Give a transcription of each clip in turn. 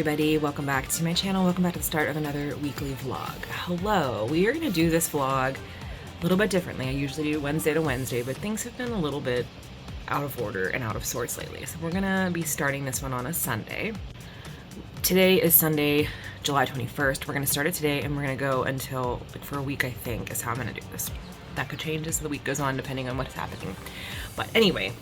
everybody, welcome back to my channel. Welcome back to the start of another weekly vlog. Hello, we are going to do this vlog a little bit differently. I usually do Wednesday to Wednesday, but things have been a little bit out of order and out of sorts lately. So we're going to be starting this one on a Sunday. Today is Sunday, July 21st. We're going to start it today and we're going to go until, for a week, I think, is how I'm going to do this. That could change as the week goes on depending on what's happening. But anyway,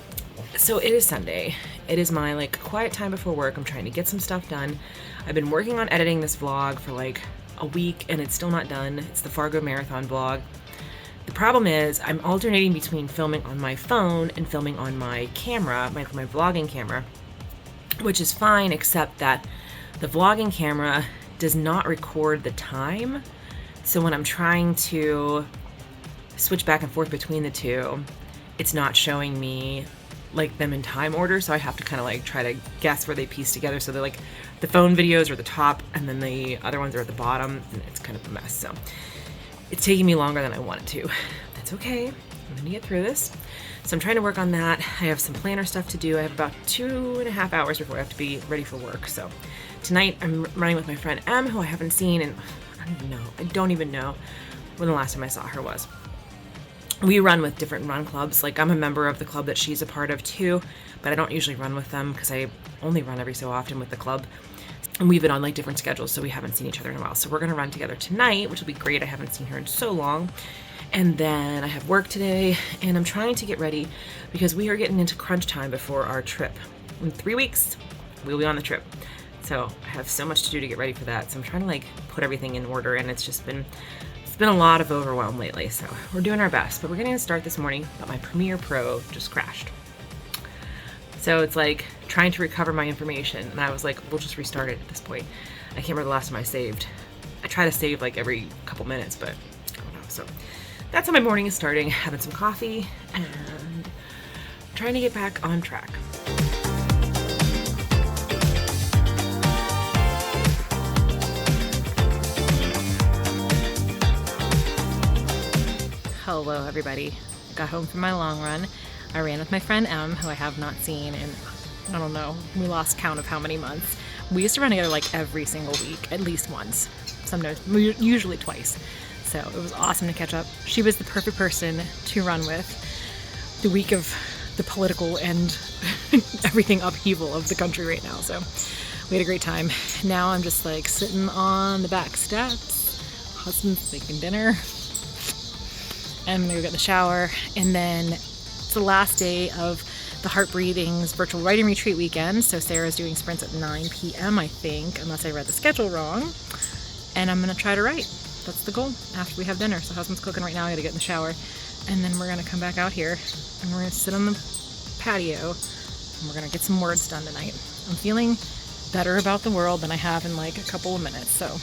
so it is Sunday. It is my quiet time before work. I'm trying to get some stuff done. I've been working on editing this vlog for a week and it's still not done. It's the Fargo Marathon vlog. The problem is I'm alternating between filming on my phone and filming on my camera, my vlogging camera, which is fine, except that the vlogging camera does not record the time. So when I'm trying to switch back and forth between the two, it's not showing me them in time order, so I have to kind of try to guess where they piece together. So they're the phone videos are at the top and then the other ones are at the bottom, and it's kind of a mess. So it's taking me longer than I want it to. That's okay. I'm gonna get through this. So I'm trying to work on that. I have some planner stuff to do. I have about 2.5 hours before I have to be ready for work. So tonight I'm running with my friend Em, who I haven't seen, and I don't even know when the last time I saw her was. We run with different run clubs. I'm a member of the club that she's a part of too, but I don't usually run with them because I only run every so often with the club. And we've been on different schedules, so we haven't seen each other in a while. So we're gonna run together tonight, which will be great. I haven't seen her in so long. And then I have work today, and I'm trying to get ready because we are getting into crunch time before our trip. In 3 weeks, we'll be on the trip. So I have so much to do to get ready for that. So I'm trying to put everything in order, and it's been a lot of overwhelm lately, so we're doing our best. But we're getting to start this morning, but my Premiere Pro just crashed. So it's trying to recover my information, and I was we'll just restart it at this point. I can't remember the last time I saved. I try to save every couple minutes, but I don't know. So that's how my morning is starting, having some coffee and trying to get back on track. Hello everybody. I got home from my long run. I ran with my friend Em, who I have not seen in, I don't know, we lost count of how many months. We used to run together every single week, at least once. Sometimes, usually twice. So it was awesome to catch up. She was the perfect person to run with the week of the political and everything upheaval of the country right now. So we had a great time. Now I'm just sitting on the back steps. Husband's making dinner. I'm gonna go get in the shower, and then it's the last day of the Heart Breathing's virtual writing retreat weekend. So Sarah's doing sprints at 9 p.m. I think, unless I read the schedule wrong. And I'm gonna try to write. That's the goal after we have dinner. So husband's cooking right now. I gotta get in the shower, and then we're gonna come back out here and we're gonna sit on the patio and we're gonna get some words done tonight. I'm feeling better about the world than I have in a couple of minutes. So.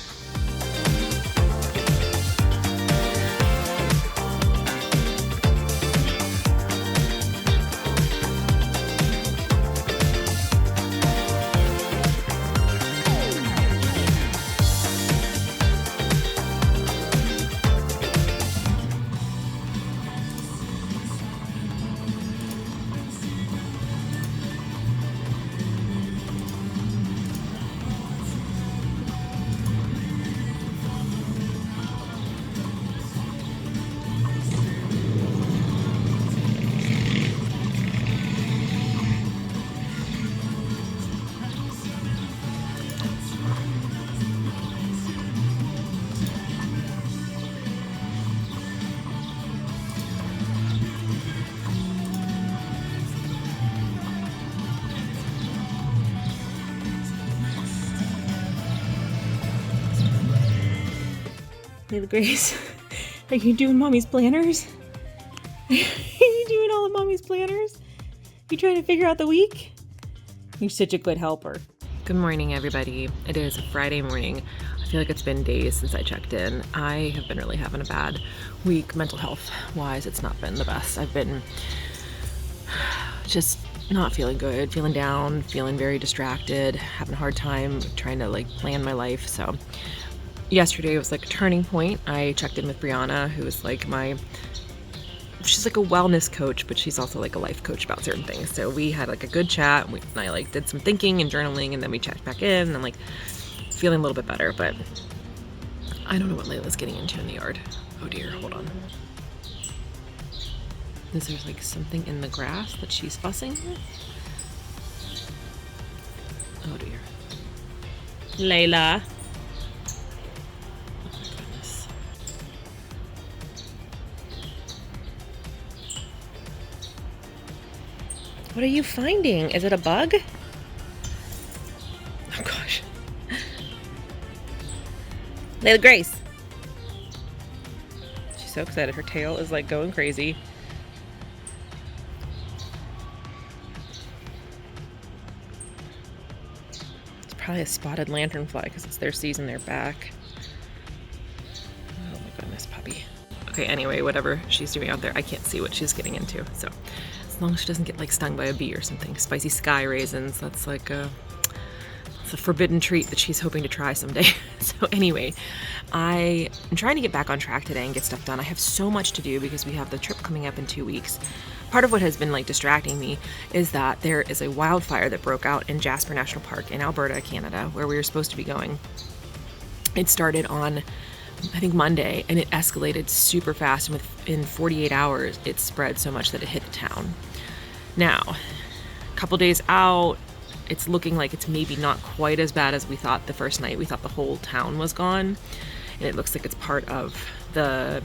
Hey, Grace, are you doing mommy's planners? Are you doing all of mommy's planners? You trying to figure out the week? You're such a good helper. Good morning, everybody. It is a Friday morning. I feel like it's been days since I checked in. I have been really having a bad week, mental health wise. It's not been the best. I've been just not feeling good, feeling down, feeling very distracted, having a hard time trying to plan my life. So yesterday was a turning point. I checked in with Brianna, who is my she's like a wellness coach, but she's also like a life coach about certain things. So we had like a good chat. And I like did some thinking and journaling, and then we checked back in, and I'm like feeling a little bit better, but I don't know what Layla's getting into in the yard. Oh dear, hold on. Is there like something in the grass that she's fussing with? Oh dear. Layla. Oh my goodness. What are you finding? Is it a bug? Oh gosh. Layla Grace. She's so excited. Her tail is like going crazy. It's probably a spotted lanternfly because it's their season. They're back. Oh my goodness, puppy. Okay, anyway, whatever she's doing out there, I can't see what she's getting into. So as long as she doesn't get like stung by a bee or something. Spicy sky raisins, that's like it's a forbidden treat that she's hoping to try someday. So anyway, I am trying to get back on track today and get stuff done. I have so much to do because we have the trip coming up in 2 weeks. Part of what has been like distracting me is that there is a wildfire that broke out in Jasper National Park in Alberta, Canada, where we were supposed to be going. It started on, I think, Monday, and it escalated super fast, and within 48 hours it spread so much that it hit the town. Now, a couple days out, it's looking like it's maybe not quite as bad as we thought the first night. We thought the whole town was gone, and it looks like it's part of the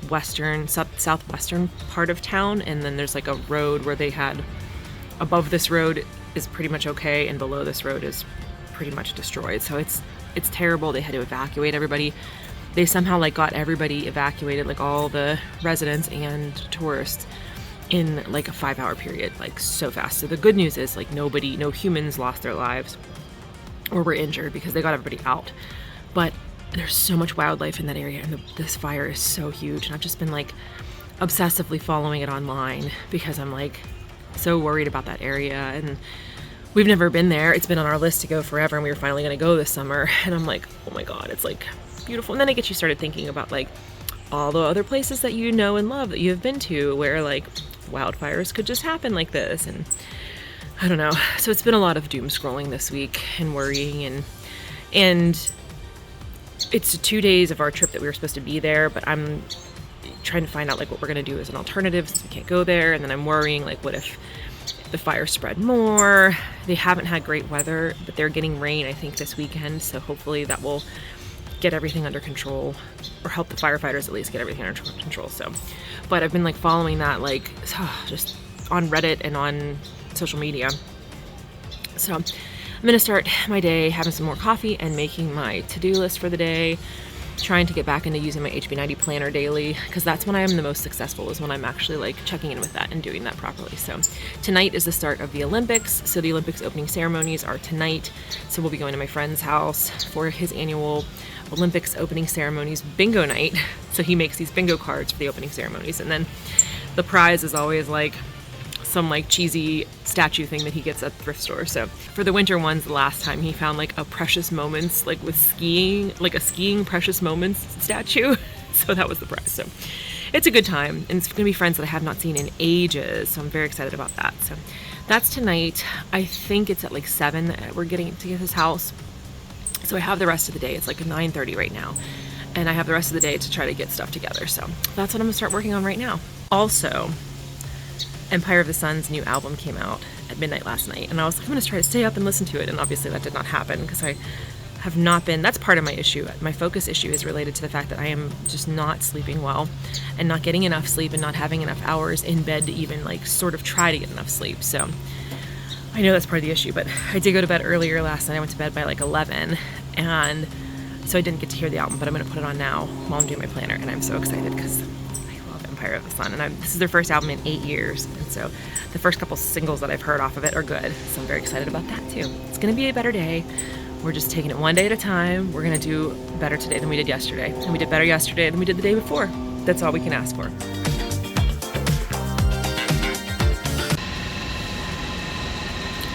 southwestern part of town, and then there's like a road where they had, above this road is pretty much okay, and below this road is pretty much destroyed. So it's terrible. They had to evacuate everybody. They somehow like got everybody evacuated, like all the residents and tourists, in like a 5-hour period, like so fast. So the good news is like no humans lost their lives or were injured because they got everybody out. But there's so much wildlife in that area, and this fire is so huge. And I've just been like obsessively following it online because I'm like so worried about that area, and we've never been there. It's been on our list to go forever, and we were finally going to go this summer. And I'm like, oh my God, it's like beautiful. And then it gets you started thinking about like all the other places that you know and love that you have been to where like wildfires could just happen like this. And I don't know. So it's been a lot of doom scrolling this week and worrying, and it's 2 days of our trip that we were supposed to be there, but I'm trying to find out like what we're going to do as an alternative since we can't go there. And then I'm worrying like, what if the fire spread more? They haven't had great weather, but they're getting rain I think this weekend, so hopefully that will get everything under control, or help the firefighters at least get everything under control. So, but I've been like following that like just on Reddit and on social media. So I'm gonna start my day having some more coffee and making my to-do list for the day, trying to get back into using my HB90 planner daily, because that's when I am the most successful, is when I'm actually like checking in with that and doing that properly. So tonight is the start of the Olympics. So the Olympics opening ceremonies are tonight. So we'll be going to my friend's house for his annual Olympics opening ceremonies bingo night. So he makes these bingo cards for the opening ceremonies, and then the prize is always like some like cheesy statue thing that he gets at the thrift store. So for the winter ones, the last time he found like a precious moments, like with skiing, like a skiing precious moments statue. So that was the prize. So it's a good time, and it's gonna be friends that I have not seen in ages. So I'm very excited about that. So that's tonight. I think it's at like 7 that we're getting to his house. So I have the rest of the day. It's like 9:30 right now, and I have the rest of the day to try to get stuff together. So that's what I'm gonna start working on right now. Also, Empire of the Sun's new album came out at midnight last night, and I was like, I'm gonna try to stay up and listen to it, and obviously that did not happen because I have not been. That's part of my issue. My focus issue is related to the fact that I am just not sleeping well and not getting enough sleep and not having enough hours in bed to even like sort of try to get enough sleep. So I know that's part of the issue, but I did go to bed earlier last night. I went to bed by like 11, and so I didn't get to hear the album, but I'm gonna put it on now while I'm doing my planner, and I'm so excited because I love Empire of the Sun, and this is their first album in 8 years, and so the first couple singles that I've heard off of it are good, so I'm very excited about that too. It's gonna be a better day. We're just taking it one day at a time. We're gonna do better today than we did yesterday, and we did better yesterday than we did the day before. That's all we can ask for.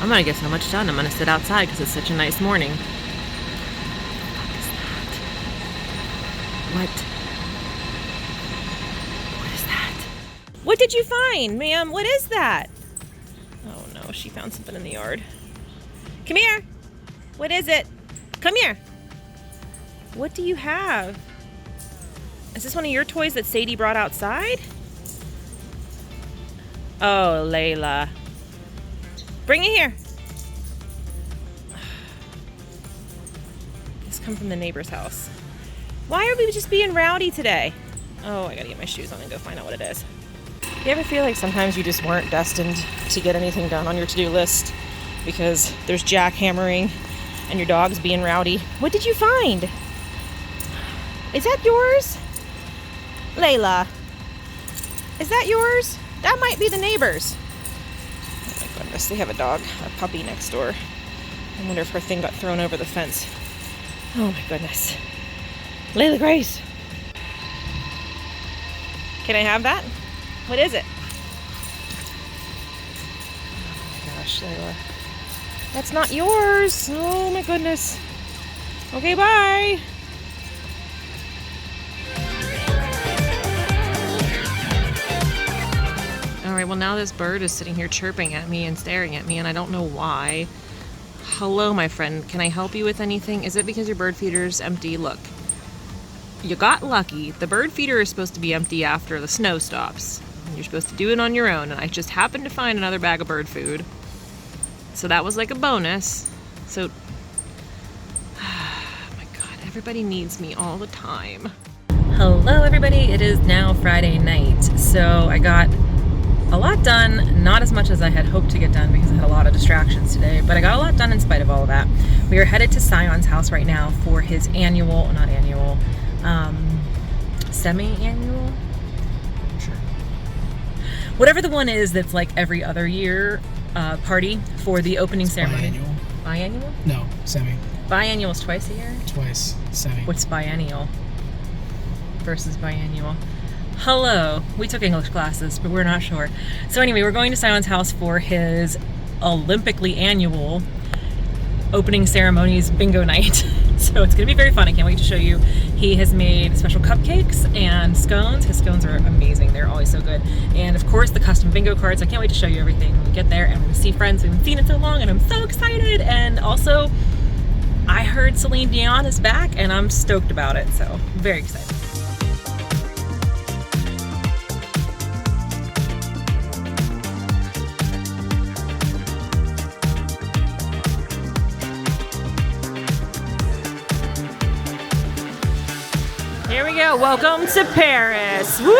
I'm gonna get so much done. I'm gonna sit outside because it's such a nice morning. What is that? What did you find, ma'am? What is that? Oh no, she found something in the yard. Come here. What is it? Come here. What do you have? Is this one of your toys that Sadie brought outside? Oh, Layla. Bring it here. This come from the neighbor's house. Why are we just being rowdy today? Oh, I gotta get my shoes on and go find out what it is. You ever feel like sometimes you just weren't destined to get anything done on your to-do list because there's jackhammering and your dog's being rowdy? What did you find? Is that yours? Layla, is that yours? That might be the neighbor's. Oh my goodness, they have a dog, a puppy next door. I wonder if her thing got thrown over the fence. Oh my goodness. Layla Grace. Can I have that? What is it? Oh my gosh, Layla. That's not yours. Oh my goodness. Okay, bye. All right, well now this bird is sitting here chirping at me and staring at me and I don't know why. Hello, my friend. Can I help you with anything? Is it because your bird feeder's empty? Look, you got lucky. The bird feeder is supposed to be empty after the snow stops. You're supposed to do it on your own, and I just happened to find another bag of bird food. So that was like a bonus. So, oh my God, everybody needs me all the time. Hello, everybody. It is now Friday night. So I got a lot done, not as much as I had hoped to get done because I had a lot of distractions today, but I got a lot done in spite of all of that. We are headed to Sion's house right now for his annual, not annual, semi-annual? Sure. Whatever the one is that's like every other year party for the opening ceremony. Biannual. Biannual? No, semi. Biannual is twice a year? Twice. Semi. What's biennial versus biannual? Hello. We took English classes, but we're not sure. So anyway, we're going to Sion's house for his Olympically annual opening ceremonies bingo night. So it's going to be very fun. I can't wait to show you. He has made special cupcakes and scones. His scones are amazing. They're always so good. And of course, the custom bingo cards. I can't wait to show you everything when we get there. And we're going to see friends we haven't seen in so long, and I'm so excited. And also, I heard Celine Dion is back, and I'm stoked about it. So very excited. Here we go. Welcome to Paris. Woo!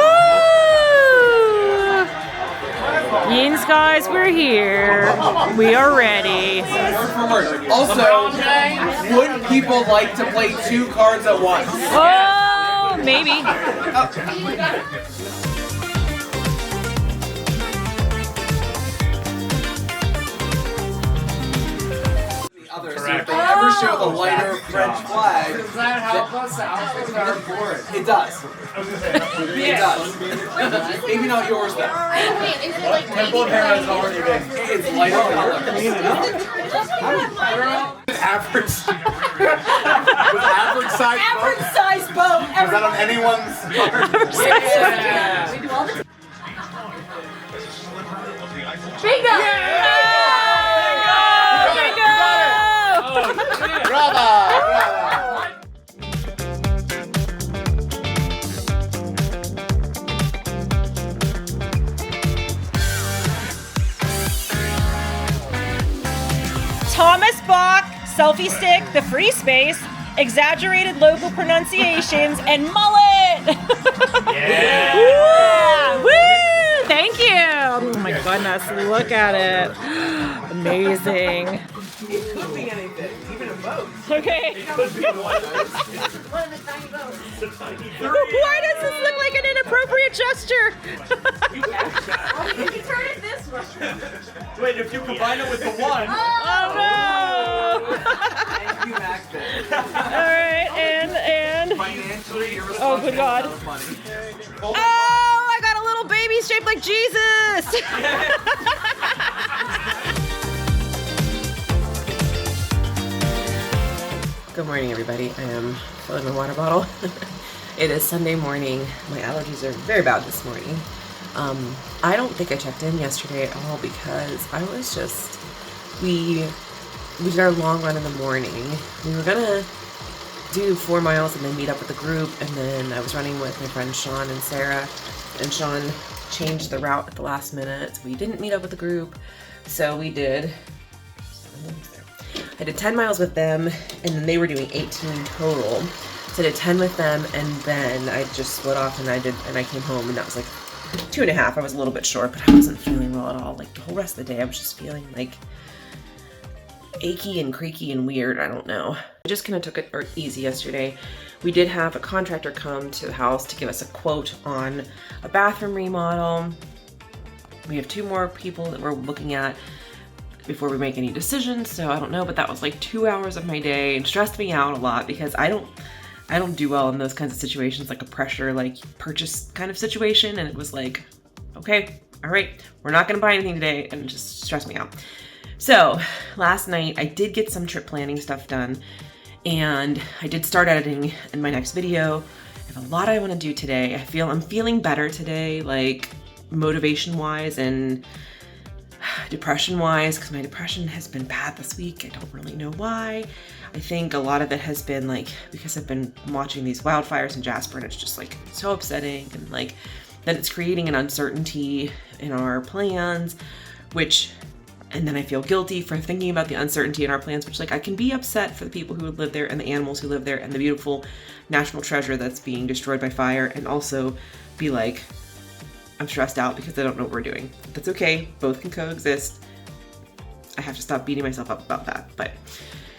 Yins, guys, we're here. We are ready. Also, would people like to play 2 cards at once? Oh, maybe. If they ever show the lighter French flag, does that help us out with our board? it does. It does. Maybe not yours though. Wait, is it like Temple has already been. It's lighter color. Average. With average size boat? Average size boat. Is that on anyone's card? Yeah. We do all the bingo! Brava! Thomas Bach, selfie stick, the free space, exaggerated local pronunciations, and mullet. Yeah! Woo! Thank you. Oh my goodness, look at it. Amazing. It could be anything, even a boat. Okay. Why does this look like an inappropriate gesture? You can turn it this way. Wait, if you combine it with the one. Oh no! Thank you, Max. Alright, and Financially irresponsible. oh good God. Money. Oh, I got a little baby shaped like Jesus! Good morning, everybody. I am filling my water bottle. It is Sunday morning. My allergies are very bad this morning. I don't think I checked in yesterday at all because I was just, we did our long run in the morning. We were gonna do 4 miles and then meet up with the group, and then I was running with my friends Sean and Sarah, and Sean changed the route at the last minute, so we didn't meet up with the group. So we did, I did 10 miles with them, and then they were doing 18 total. So I did 10 with them, and then I just split off and I came home, and that was like 2.5. I was a little bit short, but I wasn't feeling well at all. Like the whole rest of the day, I was just feeling like achy and creaky and weird. I don't know. I just kind of took it easy yesterday. We did have a contractor come to the house to give us a quote on a bathroom remodel. We have 2 more people that we're looking at before we make any decisions, so I don't know, but that was like 2 hours of my day and stressed me out a lot because I don't do well in those kinds of situations, like a pressure, like purchase kind of situation. And it was like, okay, all right, we're not gonna buy anything today, and it just stressed me out. So last night I did get some trip planning stuff done, and I did start editing in my next video. I have a lot I wanna do today. I'm feeling better today, like motivation wise and depression wise, because my depression has been bad this week. I don't really know why. I think a lot of it has been like because I've been watching these wildfires in Jasper, and it's just like so upsetting, and like that it's creating an uncertainty in our plans, and then I feel guilty for thinking about the uncertainty in our plans, which like I can be upset for the people who would live there and the animals who live there and the beautiful national treasure that's being destroyed by fire, and also be like, I'm stressed out because I don't know what we're doing. That's okay, both can coexist. I have to stop beating myself up about that. But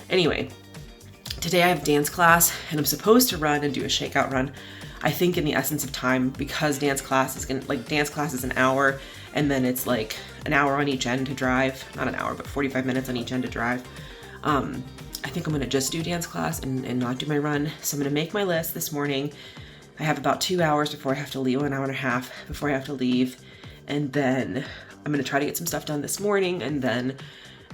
anyway, today I have dance class, and I'm supposed to run and do a shakeout run. I think in the essence of time, because dance class is an hour, and then it's like an hour on each end to drive. Not an hour, but 45 minutes on each end to drive. I think I'm gonna just do dance class and not do my run. So I'm gonna make my list this morning. I have about 2 hours before I have to leave, an hour and a half before I have to leave. And then I'm gonna try to get some stuff done this morning. And then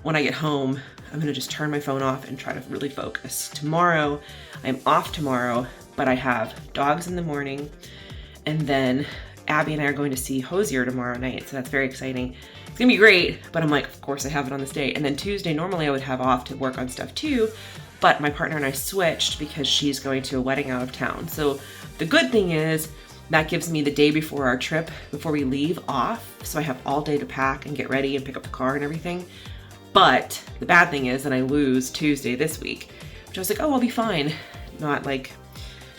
when I get home, I'm gonna just turn my phone off and try to really focus. Tomorrow, I'm off tomorrow, but I have dogs in the morning. And then Abby and I are going to see Hozier tomorrow night. So that's very exciting. It's gonna be great, but I'm like, of course I have it on this day. And then Tuesday, normally I would have off to work on stuff too, but my partner and I switched because she's going to a wedding out of town. So the good thing is that gives me the day before our trip, before we leave, off. So I have all day to pack and get ready and pick up the car and everything. But the bad thing is that I lose Tuesday this week, which I was like, oh, I'll be fine. Not like,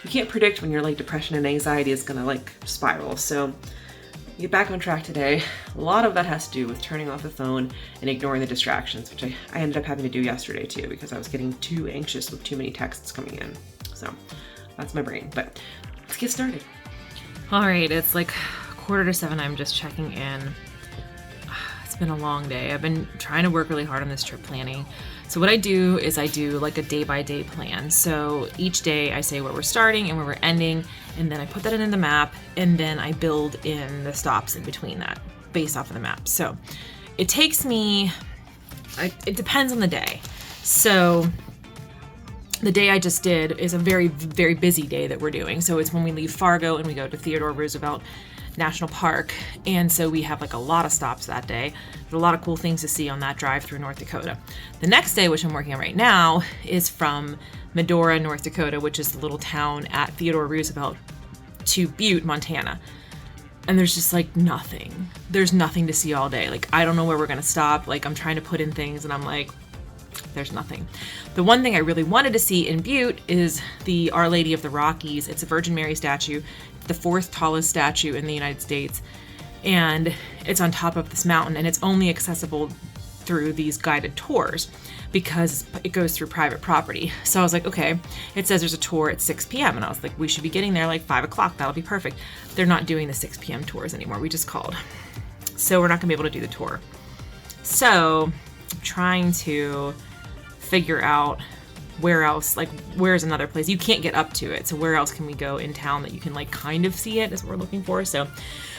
you can't predict when your like depression and anxiety is gonna like spiral. So get back on track today. A lot of that has to do with turning off the phone and ignoring the distractions, which I ended up having to do yesterday too, because I was getting too anxious with too many texts coming in. So that's my brain, but let's get started. All right, it's like 6:45. I'm just checking in. It's been a long day. I've been trying to work really hard on this trip planning. So what I do is I do like a day-by-day plan. So each day I say where we're starting and where we're ending, and then I put that in the map, and then I build in the stops in between that based off of the map. So it takes me, it depends on the day. So the day I just did is a very, very busy day that we're doing. So it's when we leave Fargo and we go to Theodore Roosevelt National Park. And so we have like a lot of stops that day. There's a lot of cool things to see on that drive through North Dakota. The next day, which I'm working on right now, is from Medora, North Dakota, which is the little town at Theodore Roosevelt, to Butte, Montana. And there's just like nothing. There's nothing to see all day. Like, I don't know where we're gonna stop. Like, I'm trying to put in things and I'm like, there's nothing. The one thing I really wanted to see in Butte is the Our Lady of the Rockies. It's a Virgin Mary statue, the 4th tallest statue in the United States. And it's on top of this mountain, and it's only accessible through these guided tours because it goes through private property. So I was like, okay, it says there's a tour at 6 p.m. And I was like, we should be getting there like 5 o'clock. That'll be perfect. They're not doing the 6 p.m. tours anymore. We just called. So we're not gonna be able to do the tour. So I'm trying to figure out where else, like where's another place. You can't get up to it. So where else can we go in town that you can like kind of see it is what we're looking for. So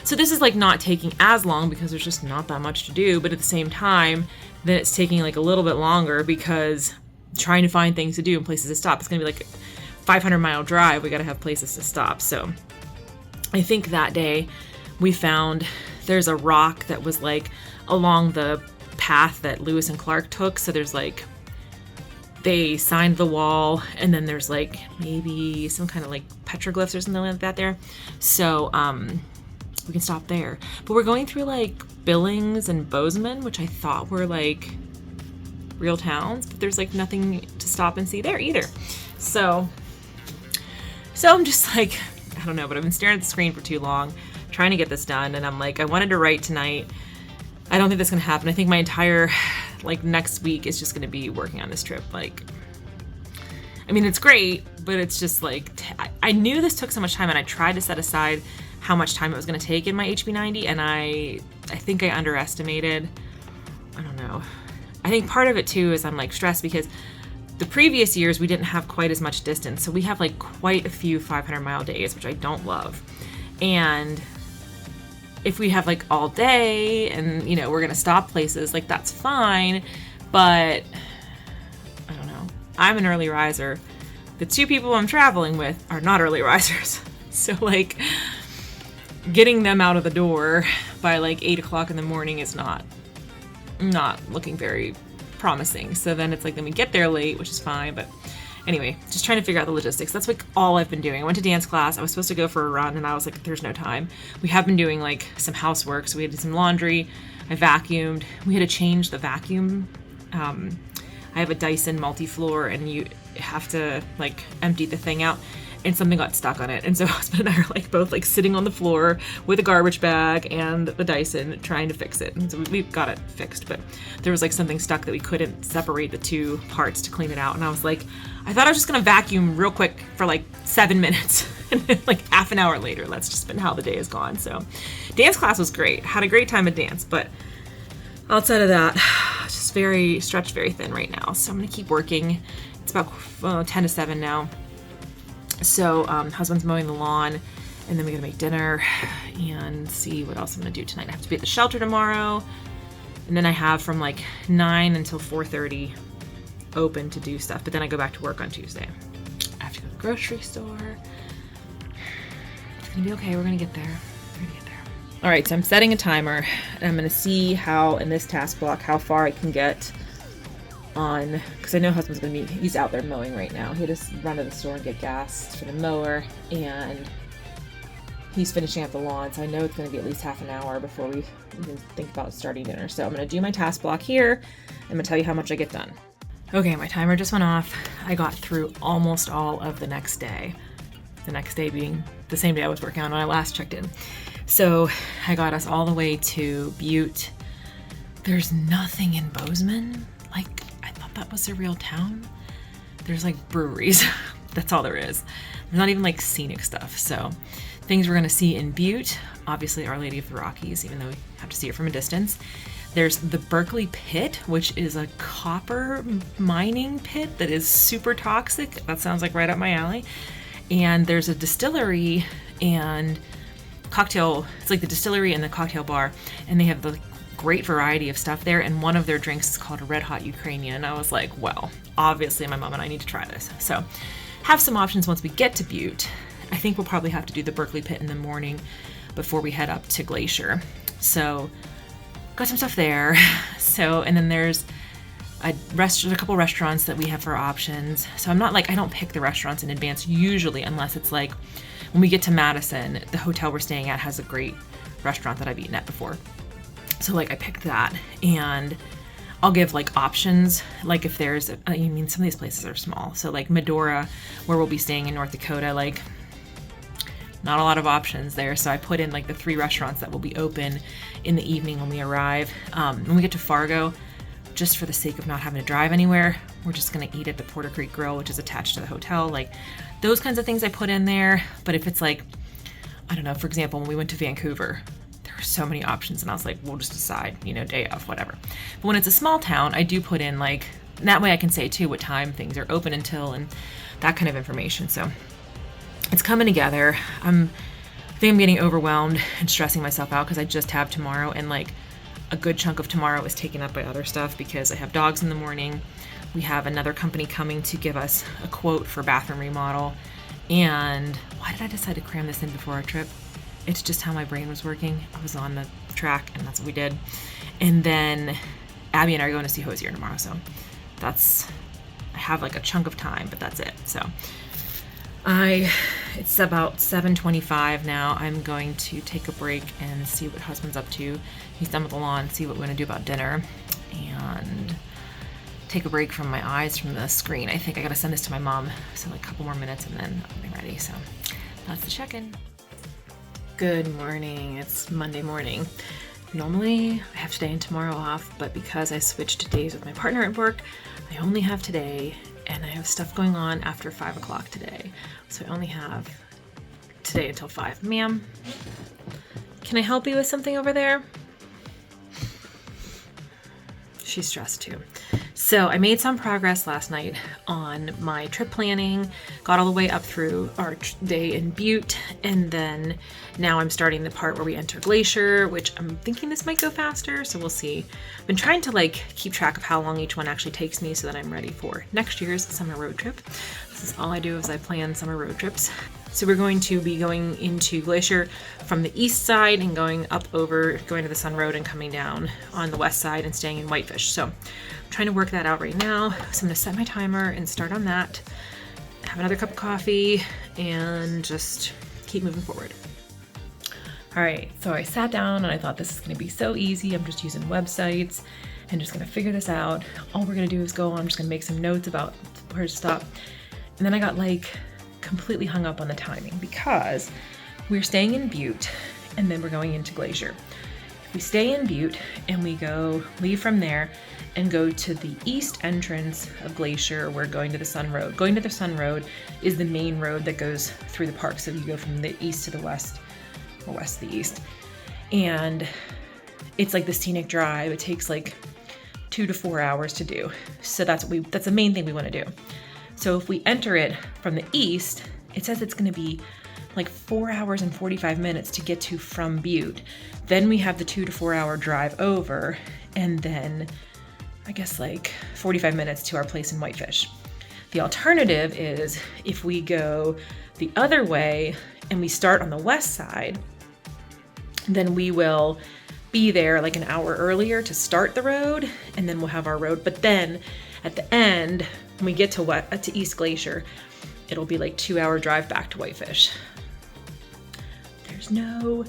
this is like not taking as long because there's just not that much to do. But at the same time, then it's taking like a little bit longer because trying to find things to do and places to stop. It's gonna be like a 500-mile drive. We gotta have places to stop. So I think that day we found there's a rock that was like along the path that Lewis and Clark took. So there's like, they signed the wall, and then there's like maybe some kind of like petroglyphs or something like that there. So we can stop there. But we're going through like Billings and Bozeman, which I thought were like real towns, but there's like nothing to stop and see there either. So I'm just like, I don't know, but I've been staring at the screen for too long trying to get this done, and I'm like, I wanted to write tonight. I don't think that's gonna happen. I think my entire like next week is just gonna be working on this trip. Like, I mean, it's great, but it's just like, I knew this took so much time, and I tried to set aside how much time it was gonna take in my HB90, and I think I underestimated. I don't know. I think part of it too is I'm like stressed because the previous years we didn't have quite as much distance. So we have like quite a few 500-mile days, which I don't love. And if we have like all day and, you know, we're going to stop places, like that's fine. But I don't know. I'm an early riser. The two people I'm traveling with are not early risers. So like getting them out of the door by like 8 o'clock in the morning is not looking very promising. So then it's like, then we get there late, which is fine. But anyway, just trying to figure out the logistics. That's like all I've been doing. I went to dance class. I was supposed to go for a run, and I was like, there's no time. We have been doing like some housework. So we had to do some laundry. I vacuumed. We had to change the vacuum. I have a Dyson multi-floor, and you have to like empty the thing out, and something got stuck on it. And so husband and I are like both like sitting on the floor with a garbage bag and the Dyson trying to fix it. And so we got it fixed, but there was like something stuck that we couldn't separate the two parts to clean it out. And I was like, I thought I was just gonna vacuum real quick for like 7 minutes. And then like half an hour later, that's just been how the day has gone. So dance class was great. Had a great time at dance, but outside of that, just stretched very thin right now. So I'm gonna keep working. It's about 10 to 7 now. So husband's mowing the lawn, and then we're gonna make dinner and see what else I'm gonna do tonight. I have to be at the shelter tomorrow, and then I have from like 9 until 4:30 open to do stuff, but then I go back to work on Tuesday. I have to go to the grocery store. It's gonna be okay. We're gonna get there. All right, so I'm setting a timer, and I'm gonna see how in this task block how far I can get on, because I know husband's gonna be, he's out there mowing right now. He just run to the store and get gas for the mower, and he's finishing up the lawn, so I know it's gonna be at least half an hour before we even think about starting dinner. So I'm gonna do my task block here. I'm gonna tell you how much I get done. Okay, my timer just went off. I got through almost all of the next day. The next day being the same day I was working on when I last checked in. So I got us all the way to Butte. There's nothing in Bozeman. Like, I thought that was a real town. There's like breweries. That's all there is. There's not even like scenic stuff. So things we're gonna see in Butte, obviously Our Lady of the Rockies, even though we have to see it from a distance. There's the Berkeley Pit, which is a copper mining pit that is super toxic. That sounds like right up my alley. And there's a distillery and cocktail, it's like the distillery and the cocktail bar, and they have the great variety of stuff there, and one of their drinks is called a Red Hot Ukrainian, and I was like, well, obviously my mom and I need to try this. So have some options once we get to Butte. I think we'll probably have to do the Berkeley Pit in the morning before we head up to Glacier. So got some stuff there. So, and then there's a couple restaurants that we have for options. So I'm not like, I don't pick the restaurants in advance usually, unless it's like when we get to Madison, the hotel we're staying at has a great restaurant that I've eaten at before. So like I picked that, and I'll give like options. Like if there's, some of these places are small. So like Medora, where we'll be staying in North Dakota, like not a lot of options there. So I put in like the 3 restaurants that will be open in the evening when we arrive. When we get to Fargo, just for the sake of not having to drive anywhere, we're just gonna eat at the Porter Creek Grill, which is attached to the hotel. Like those kinds of things I put in there. But if it's like, I don't know, for example, when we went to Vancouver, there were so many options, and I was like, we'll just decide, day of, whatever. But when it's a small town, I do put in like, that way I can say too what time things are open until and that kind of information. So it's coming together. I think I'm getting overwhelmed and stressing myself out because I just have tomorrow, and like a good chunk of tomorrow is taken up by other stuff because I have dogs in the morning. We have another company coming to give us a quote for bathroom remodel. And why did I decide to cram this in before our trip? It's just how my brain was working. I was on the track and that's what we did. And then Abby and I are going to see Hozier tomorrow. So I have like a chunk of time, but that's it. So it's about 7:25 now. I'm going to take a break and see what husband's up to. He's done with the lawn, see what we're gonna do about dinner, and take a break from my eyes from the screen. I think I gotta send this to my mom. So like a couple more minutes and then I'll be ready. So that's the check-in. Good morning, it's Monday morning. Normally I have today and tomorrow off, but because I switched days with my partner at work, I only have today, and I have stuff going on after 5 o'clock today. So I only have today until 5. Ma'am, can I help you with something over there? She's stressed too. So I made some progress last night on my trip planning, got all the way up through our day in Butte, and then now I'm starting the part where we enter Glacier, which I'm thinking this might go faster, so we'll see. I've been trying to like keep track of how long each one actually takes me so that I'm ready for next year's summer road trip. This is all I do is I plan summer road trips. So we're going to be going into Glacier from the east side and going up over, going to the Sun Road and coming down on the west side and staying in Whitefish. So I'm trying to work that out right now. So I'm gonna set my timer and start on that, have another cup of coffee, and just keep moving forward. All right, so I sat down and I thought this is gonna be so easy. I'm just using websites and just gonna figure this out. All we're gonna do is go on, I'm just gonna make some notes about where to stop. And then I got like completely hung up on the timing because we're staying in Butte and then we're going into Glacier. If we stay in Butte and we leave from there and go to the east entrance of Glacier, we're going to the Sun Road. Going to the Sun Road is the main road that goes through the park. So you go from the east to the west, or west to the east. And it's like the scenic drive. It takes like 2 to 4 hours to do. So that's the main thing we want to do. So if we enter it from the east, it says it's going to be like 4 hours and 45 minutes to get to from Butte. Then we have the 2 to 4 hour drive over, and then I guess like 45 minutes to our place in Whitefish. The alternative is if we go the other way and we start on the west side, then we will be there like an hour earlier to start the road, and then we'll have our road. But then at the end, when we get to East Glacier, it'll be like 2 hour drive back to Whitefish. There's no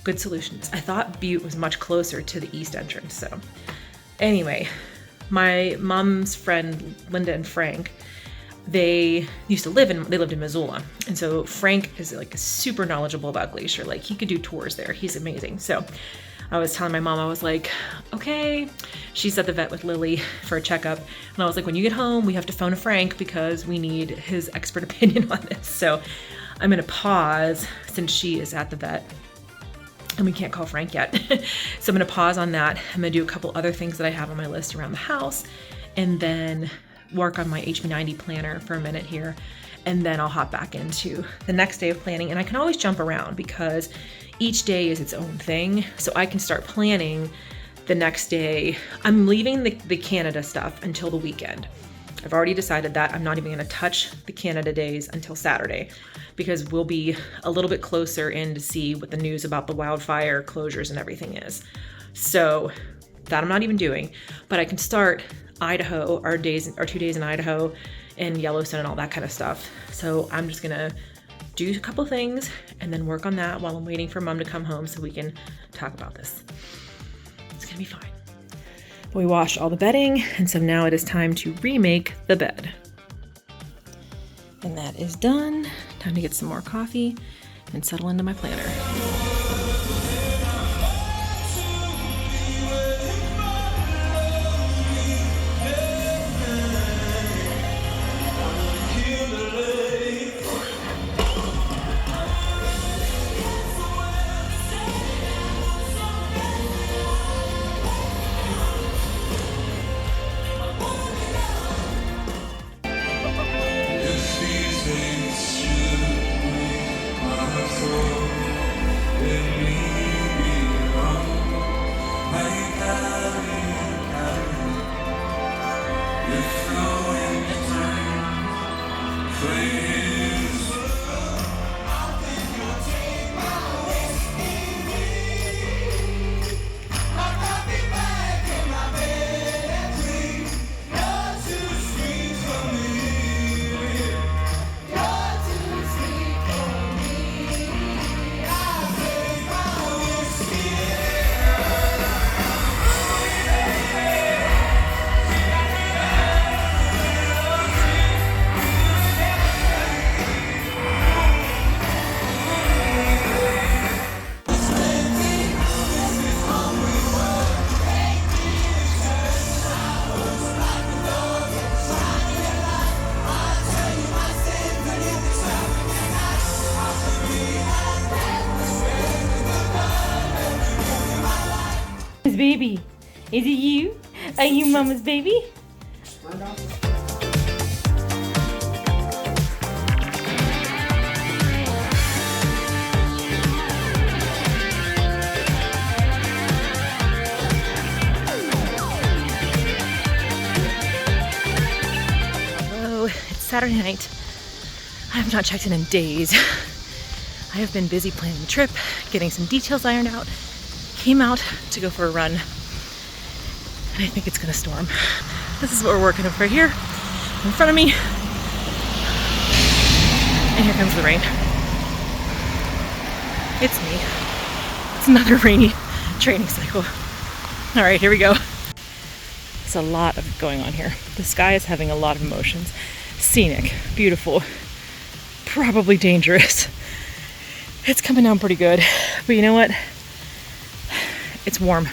good solutions. I thought Butte was much closer to the east entrance. So anyway, my mom's friend, Linda and Frank, they lived in Missoula. And so Frank is like super knowledgeable about Glacier. Like he could do tours there. He's amazing. So I was telling my mom, I was like, okay, she's at the vet with Lily for a checkup. And I was like, when you get home, we have to phone a Frank because we need his expert opinion on this. So I'm gonna pause since she is at the vet and we can't call Frank yet. So I'm gonna pause on that. I'm gonna do a couple other things that I have on my list around the house and then work on my HB90 planner for a minute here. And then I'll hop back into the next day of planning. And I can always jump around because each day is its own thing. So I can start planning the next day. I'm leaving the Canada stuff until the weekend. I've already decided that I'm not even gonna touch the Canada days until Saturday because we'll be a little bit closer in to see what the news about the wildfire closures and everything is. So that I'm not even doing, but I can start Idaho, our 2 days in Idaho and Yellowstone and all that kind of stuff. So I'm just gonna do a couple things and then work on that while I'm waiting for Mom to come home so we can talk about this. It's gonna be fine. We washed all the bedding, and so now it is time to remake the bed. And that is done. Time to get some more coffee and settle into my planner. His baby. Is it you? Are you Mama's baby? Hello, it's Saturday night. I have not checked in days. I have been busy planning the trip, getting some details ironed out. Came out to go for a run, and I think it's gonna storm. This is what we're working with right here in front of me. And here comes the rain. It's me. It's another rainy training cycle. All right, here we go. There's a lot of going on here. The sky is having a lot of emotions. Scenic, beautiful, probably dangerous. It's coming down pretty good, but you know what? It's warm,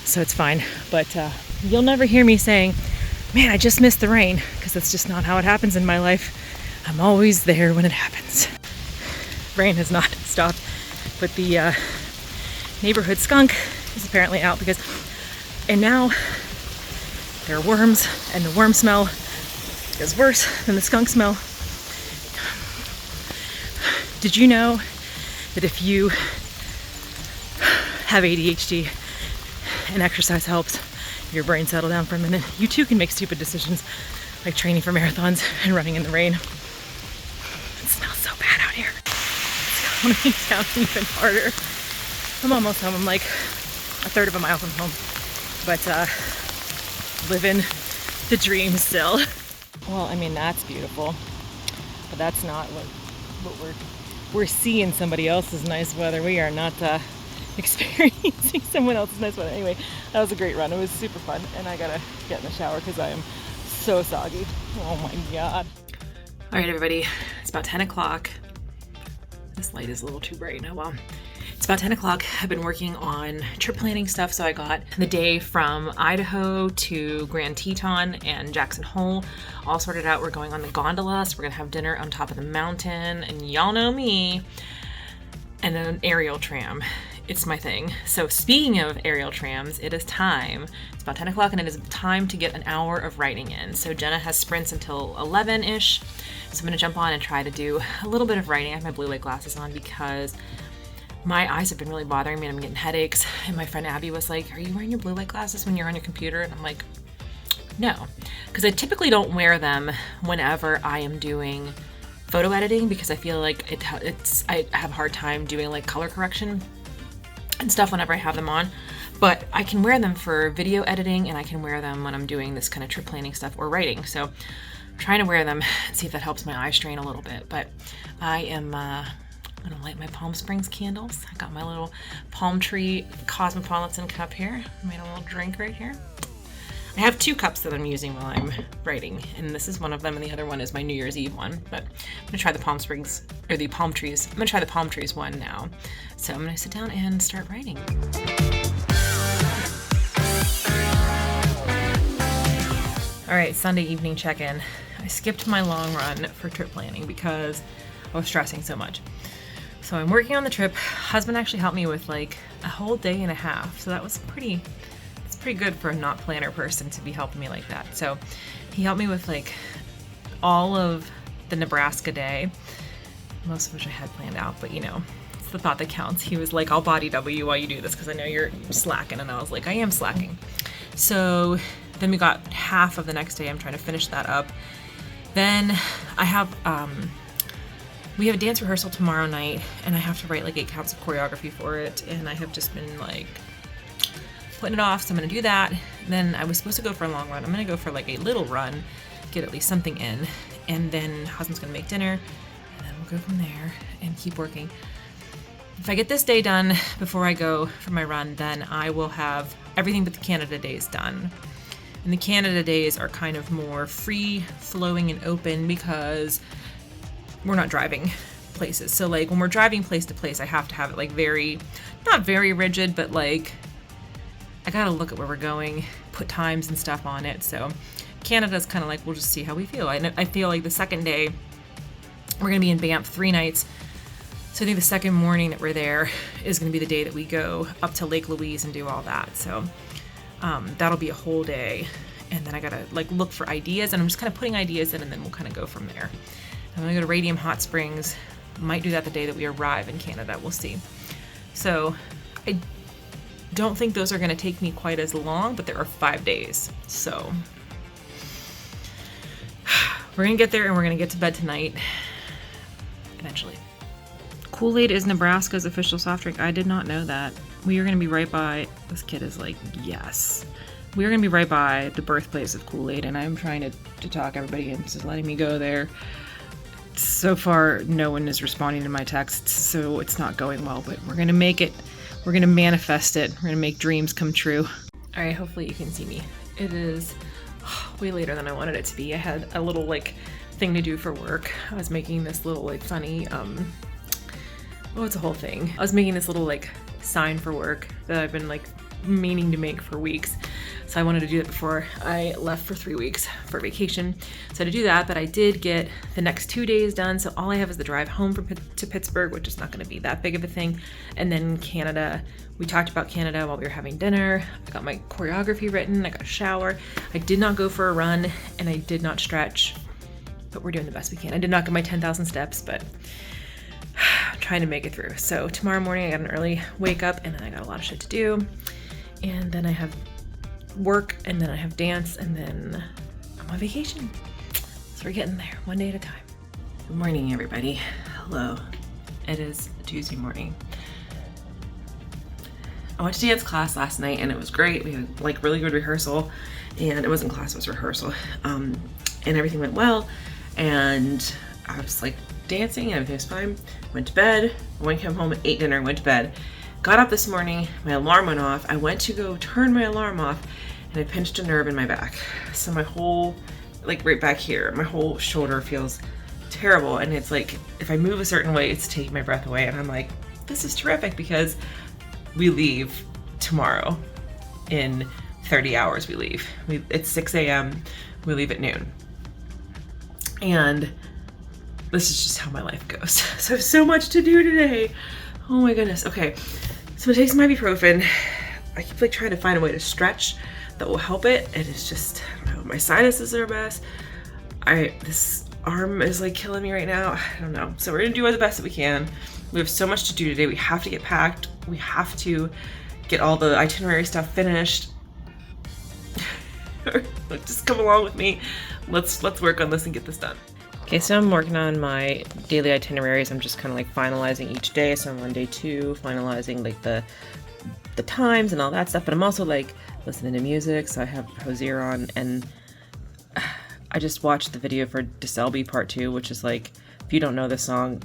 so it's fine. But you'll never hear me saying, man, I just missed the rain, because that's just not how it happens in my life. I'm always there when it happens. Rain has not stopped, but the neighborhood skunk is apparently out and now there are worms, and the worm smell is worse than the skunk smell. Did you know that if you have ADHD and exercise helps your brain settle down for a minute, you too can make stupid decisions like training for marathons and running in the rain? It smells so bad out here. It's going down even harder. I'm almost home. I'm like a third of a mile from home, but living the dream still. Well, I mean, that's beautiful, but that's not what we're seeing. Somebody else's nice weather. We are not experiencing someone else's nice weather. Anyway, that was a great run. It was super fun, and I gotta get in the shower because I am so soggy. Oh my god. All right, everybody, it's about 10 o'clock. This light is a little too bright now. Well, it's about 10 o'clock. I've been working on trip planning stuff, so I got the day from Idaho to Grand Teton and Jackson Hole all sorted out. We're going on the gondola, so we're gonna have dinner on top of the mountain, and y'all know me, and then an aerial tram. It's my thing. So speaking of aerial trams, it is time. It's about 10 o'clock and it is time to get an hour of writing in. So Jenna has sprints until 11-ish. So I'm gonna jump on and try to do a little bit of writing. I have my blue light glasses on because my eyes have been really bothering me and I'm getting headaches. And my friend Abby was like, are you wearing your blue light glasses when you're on your computer? And I'm like, no. Because I typically don't wear them whenever I am doing photo editing because I feel like I have a hard time doing like color correction and stuff whenever I have them on, but I can wear them for video editing and I can wear them when I'm doing this kind of trip planning stuff or writing. So I'm trying to wear them and see if that helps my eye strain a little bit. But I am gonna light my Palm Springs candles. I got my little palm tree cosmopolitan cup here. I made a little drink right here. I have two cups that I'm using while I'm writing, and this is one of them, and the other one is my New Year's Eve one. But I'm gonna try the Palm Springs, or the palm trees. I'm gonna try the palm trees one now. So I'm gonna sit down and start writing. All right, Sunday evening check-in. I skipped my long run for trip planning because I was stressing so much. So I'm working on the trip. Husband actually helped me with like a whole day and a half, so that was pretty good for a not planner person to be helping me like that. So he helped me with like all of the Nebraska day, most of which I had planned out, but you know, it's the thought that counts. He was like, I'll body double you while you do this because I know you're slacking, and I was like, I am slacking. So then we got half of the next day. I'm trying to finish that up. Then I have we have a dance rehearsal tomorrow night, and I have to write like 8 counts of choreography for it, and I have just been like putting it off, so I'm gonna do that. Then I was supposed to go for a long run. I'm gonna go for like a little run, get at least something in, and then husband's gonna make dinner, and then we'll go from there and keep working. If I get this day done before I go for my run, then I will have everything but the Canada days done. And the Canada days are kind of more free flowing and open because we're not driving places. So like when we're driving place to place, I have to have it like not very rigid, but like I gotta look at where we're going, put times and stuff on it. So Canada's kind of like, we'll just see how we feel. I feel like the second day, we're gonna be in Banff 3 nights. So I think the second morning that we're there is going to be the day that we go up to Lake Louise and do all that. So that'll be a whole day. And then I got to like look for ideas, and I'm just kind of putting ideas in, and then we'll kind of go from there. I'm going to go to Radium Hot Springs. Might do that the day that we arrive in Canada. We'll see. So I don't think those are going to take me quite as long, but there are 5 days. So we're going to get there, and we're going to get to bed tonight eventually. Kool-Aid is Nebraska's official soft drink. I did not know that. We are going to be right by, this kid is like, yes. We are going to be right by the birthplace of Kool-Aid, and I'm trying to talk everybody into letting me go there. So far, no one is responding to my texts, so it's not going well, but we're going to make it. We're going to manifest it. We're going to make dreams come true. All right, hopefully you can see me. It is way later than I wanted it to be. I had a little like thing to do for work. I was making this little like funny, it's a whole thing. I was making this little like sign for work that I've been like meaning to make for weeks. So I wanted to do it before I left for 3 weeks for vacation. So to do that, but I did get the next 2 days done. So all I have is the drive home to Pittsburgh, which is not going to be that big of a thing. And then Canada, we talked about Canada while we were having dinner. I got my choreography written. I got a shower. I did not go for a run, and I did not stretch, but we're doing the best we can. I did not get my 10,000 steps, but I'm trying to make it through. So tomorrow morning I got an early wake up, and then I got a lot of shit to do. And then I have work, and then I have dance, and then I'm on vacation. So we're getting there, one day at a time. Good morning, everybody. Hello. It is Tuesday morning. I went to dance class last night, and it was great. We had like really good rehearsal, and it wasn't class, it was rehearsal. And everything went well, and I was like dancing, and everything was fine. Went to bed, came home, ate dinner, went to bed. Got up this morning, my alarm went off. I went to go turn my alarm off, and I pinched a nerve in my back. So my whole, like right back here, my whole shoulder feels terrible. And it's like, if I move a certain way, it's taking my breath away. And I'm like, this is terrific, because we leave tomorrow. In 30 hours we leave. It's 6 a.m. We leave at noon. And this is just how my life goes. So I have so much to do today. Oh my goodness. Okay, so I'm gonna take some ibuprofen. I keep like trying to find a way to stretch that will help it, and it's just, I don't know, my sinuses are a mess. This arm is like killing me right now. I don't know. So we're gonna do the best that we can. We have so much to do today. We have to get packed. We have to get all the itinerary stuff finished. Just come along with me. Let's work on this and get this done. Okay, so I'm working on my daily itineraries. I'm just kind of like finalizing each day. So I'm on day 2, finalizing like the times and all that stuff. But I'm also like listening to music. So I have Hozier on, and I just watched the video for DeSelby Part 2, which is like, if you don't know this song,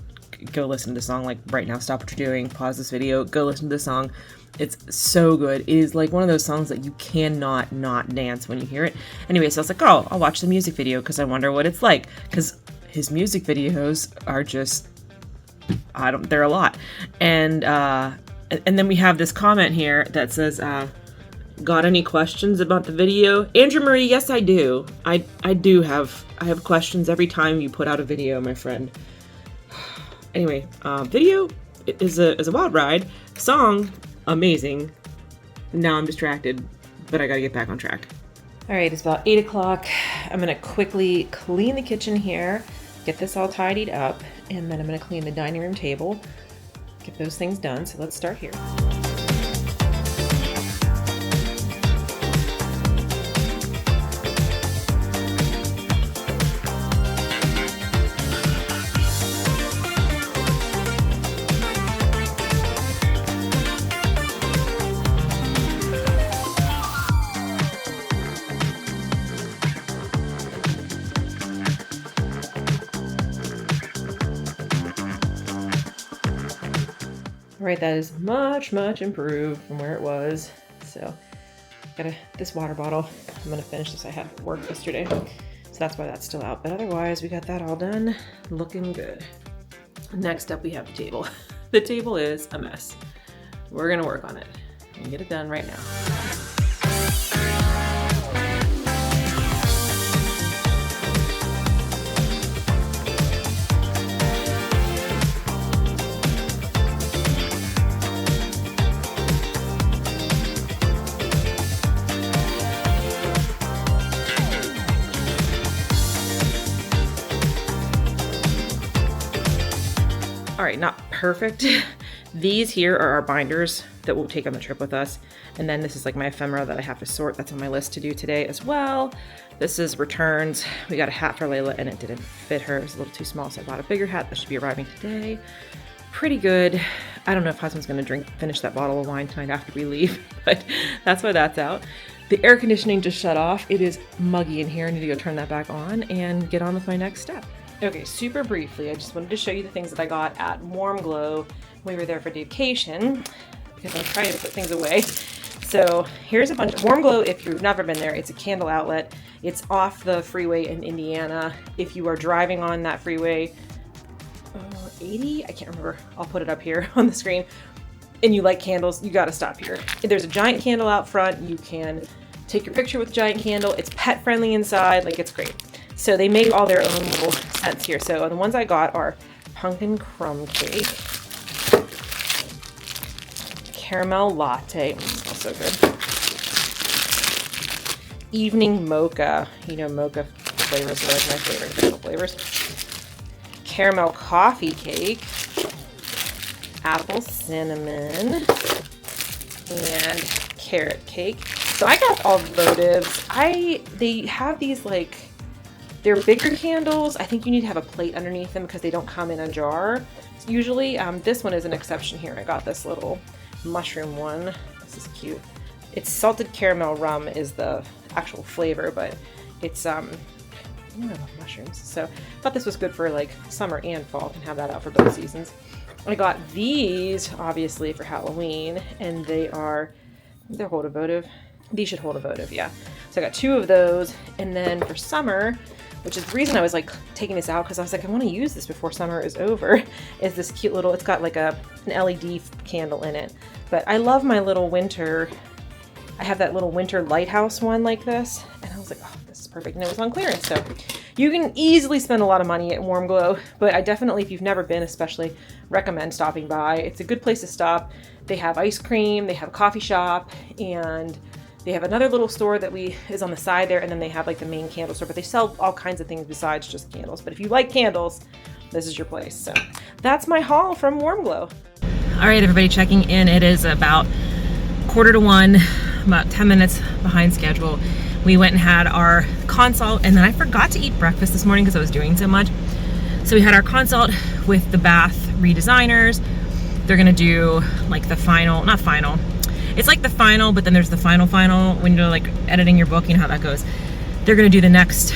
go listen to the song like right now. Stop what you're doing, pause this video, go listen to the song. It's so good. It is like one of those songs that you cannot not dance when you hear it. Anyway, so I was like, oh, I'll watch the music video because I wonder what it's like. Because his music videos are just, they're a lot. And then we have this comment here that says, got any questions about the video? Andrew Marie, yes I do. I have questions every time you put out a video, my friend. Anyway, video is a wild ride. Song, amazing. Now I'm distracted, but I gotta get back on track. All right, it's about 8 o'clock. I'm gonna quickly clean the kitchen here, get this all tidied up, and then I'm gonna clean the dining room table, get those things done. So let's start here. All right, that is much improved from where it was. So got this water bottle. I'm gonna finish this. I had work yesterday, so that's why that's still out. But otherwise, we got that all done, looking good. Next up, we have the table. The table is a mess. We're gonna work on it and get it done right now. sorry, not perfect. These here are our binders that we'll take on the trip with us. And then this is like my ephemera that I have to sort. That's on my list to do today as well. This is returns. We got a hat for Layla and it didn't fit her. It was a little too small, so I bought a bigger hat that should be arriving today. Pretty good. I don't know if husband's gonna finish that bottle of wine tonight after we leave, but that's why that's out. The air conditioning just shut off. It is muggy in here. I need to go turn that back on and get on with my next step. Okay, super briefly, I just wanted to show you the things that I got at Warm Glow when we were there for vacation, because I'm trying to put things away. So here's a bunch of Warm Glow. If you've never been there, it's a candle outlet. It's off the freeway in Indiana. If you are driving on that freeway, 80? I can't remember. I'll put it up here on the screen. And you like candles, you gotta stop here. There's a giant candle out front. You can take your picture with a giant candle. It's pet friendly inside, like it's great. So they make all their own little scents here. So the ones I got are pumpkin crumb cake, caramel latte, smells so good, evening mocha. You know, mocha flavors are like my favorite official flavors. Caramel coffee cake, apple cinnamon, and carrot cake. So I got all votives. They have these like, they're bigger candles. I think you need to have a plate underneath them because they don't come in a jar usually. This one is an exception here. I got this little mushroom one. This is cute. It's salted caramel rum is the actual flavor, but it's mushrooms. So I thought this was good for like summer and fall. Can have that out for both seasons. I got these obviously for Halloween, and they're hold a votive. These should hold a votive, yeah. So I got 2 of those, and then for summer, which is the reason I was like taking this out, because I was like, I want to use this before summer is over, is this cute little, it's got like an LED candle in it. But I love my little winter, I have that little winter lighthouse one like this, and I was like, oh, this is perfect, and it was on clearance. So you can easily spend a lot of money at Warm Glow, but I definitely, if you've never been especially, recommend stopping by. It's a good place to stop. They have ice cream, they have a coffee shop, and they have another little store that is on the side there, and then they have like the main candle store, but they sell all kinds of things besides just candles. But if you like candles, this is your place. So that's my haul from Warm Glow. All right, everybody checking in. It is about 1:45, about 10 minutes behind schedule. We went and had our consult, and then I forgot to eat breakfast this morning because I was doing so much. So we had our consult with the bath redesigners. They're gonna do like the final, not final, it's like the final, but then there's the final when you're like editing your book, you know how that goes. They're gonna do the next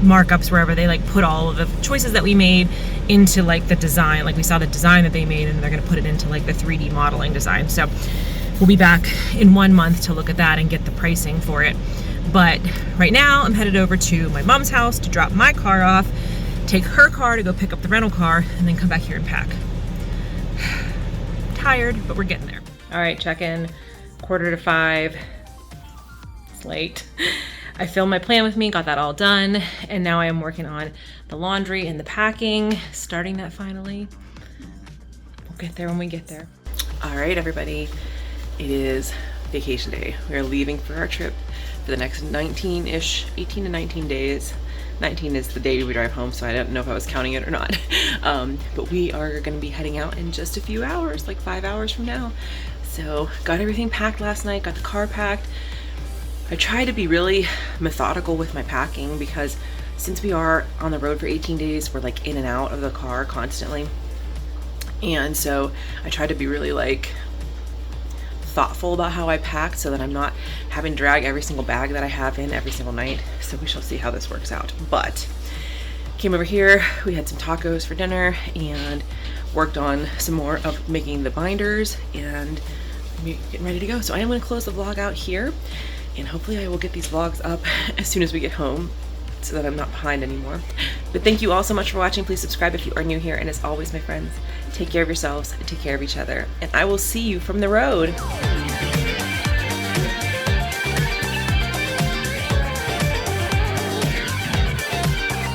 markups wherever they like put all of the choices that we made into like the design. Like we saw the design that they made, and they're gonna put it into like the 3D modeling design. So we'll be back in 1 month to look at that and get the pricing for it. But right now I'm headed over to my mom's house to drop my car off, take her car to go pick up the rental car, and then come back here and pack. Tired, but we're getting there. All right, check in, 4:45. It's late. I filmed my plan with me, got that all done, and now I am working on the laundry and the packing, starting that finally. We'll get there when we get there. All right, everybody, it is vacation day. We are leaving for our trip for the next 18 to 19 days. 19 is the day we drive home, so I don't know if I was counting it or not. But we are gonna be heading out in just a few hours, like 5 hours from now. So got everything packed last night, got the car packed. I try to be really methodical with my packing because since we are on the road for 18 days, we're like in and out of the car constantly. And so I try to be really like thoughtful about how I pack so that I'm not having to drag every single bag that I have in every single night. So we shall see how this works out. But came over here, we had some tacos for dinner and worked on some more of making the binders and getting ready to go. So I am going to close the vlog out here, and hopefully I will get these vlogs up as soon as we get home so that I'm not behind anymore. But thank you all so much for watching. Please subscribe if you are new here, and as always, my friends, take care of yourselves and take care of each other, and I will see you from the road.